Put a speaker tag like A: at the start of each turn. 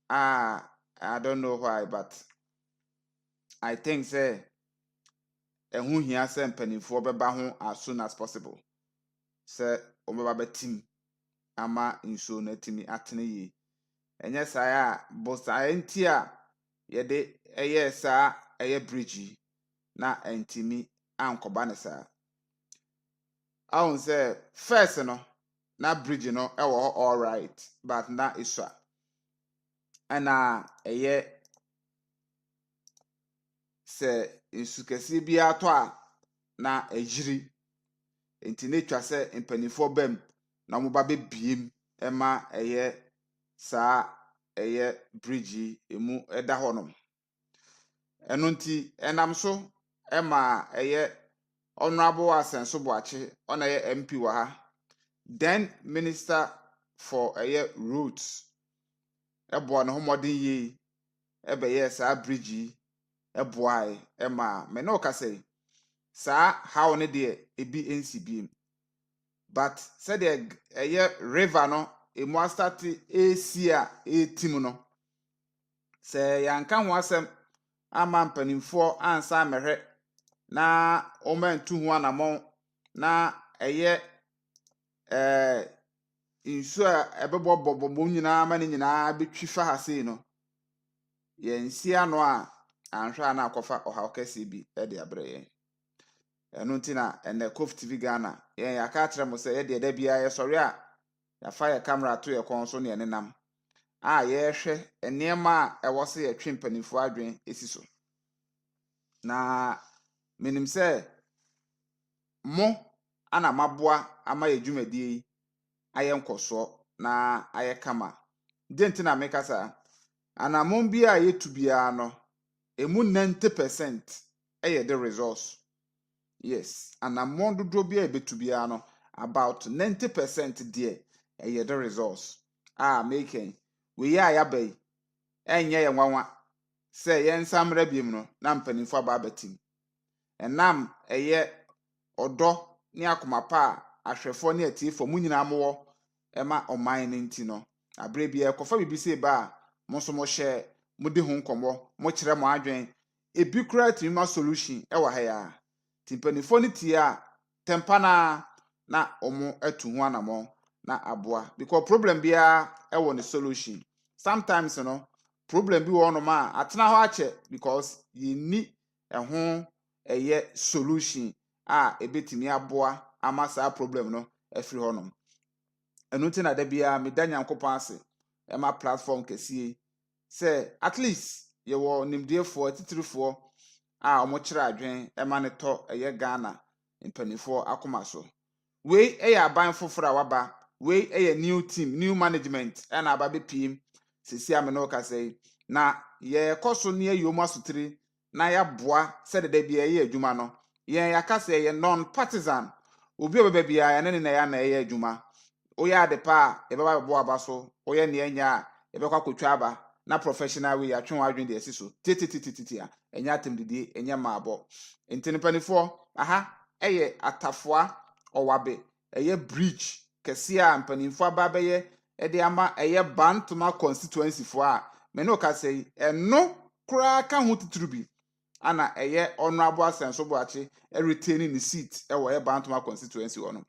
A: I don't know why, but I think say who hia say mpanimfo beba ho as soon as possible. Say omeba betim ama inso na timi atene yi. Enye saa bosa enti a ye de eye saa eye bridge na entimi ankoba ne saa. Ahun say first no na bridge no ewo all right, but na iswa. Ana eye se insukesi bi ato a na ejiri enti na twa se mpanifo bam na mo ba be biem ema eye saa eye bridge emu eda honom eno nti enam so ema eye honorable Asenso Boache ona eye MP wa ha, then minister for eye roads ebo no homodin yi ebe ye saa bridge eboai ema me no ka say saa how ne de ebi NCB, but said the river no emu start Asia etim no say yanka ho asem ama mpanimfo ansa mehwe na omantu ho anamon na insu a ebebobobo nyina ama ne nyina betwi fa ha sei no yensi ano a anhwa na akofa oha okese bi e de abreye eno ntina ene Kof TV Ghana yen yaka kire mo se ye de bia ye sori a ya fa ye camera to ye kon so ne nenam a ye hwe enema a ewo se ye twe mpanimfo adwen esiso na minim se mo ana maboa ama ye dwumadie yi aye nkoso na aye kama de ntina mekasa anamon bia ye tubia no emu 90% eye the resource. Yes, anamon dodo bia e betubia no about 90% there eye the resource. Making we ya bay enye ye nwanwa se ye nsamra biem no na mpanimfo aba abatim enam eye odo ni akomapa ahwefo ne atifo munyina mowo ema oman ne nti no abre bia ekofa bibise ba monso mo hye mudi ho nkomo mo kire mo adwen ebi kura tima solution ewa ha ya timpanifo ne tia tempana na omo atu ho anamo na aboa because problem bia ewo ne solution. Sometimes problem bi wo no ma atena ho ache because ye ni ho eye solution ebetimi aboa ama saa problem no afiri ho no enu nti na da bia medanya nkopon ase ema platform kesie say at least ye wo nimdiefo titirifo omo kire adwen ema ne to eye Ghana mpanifo akomaso we aban foforo waba we new team new management na aba be pim sisi ameno ka say na ye koso ne ayom asotiri na ya boa se de bia ye adwuma no ye yaka say ye non partisan obi obeba bia ya ne ya na ye adwuma oya de pa e baba boa baso oye ne anya e be kwa kotwa aba na professional way atwen wadwen de asiso tititititi a enya atemdidi enya maabo ntinpanifo eye Atafoa Owabi eye bridge kese a mpanimfo aba beye e de ama eye Bantuma constituency fo a me no ka say eno kura ka ho titrubi ana eye honorable Asenso Boache retaining the seat e wo eye Bantuma constituency ono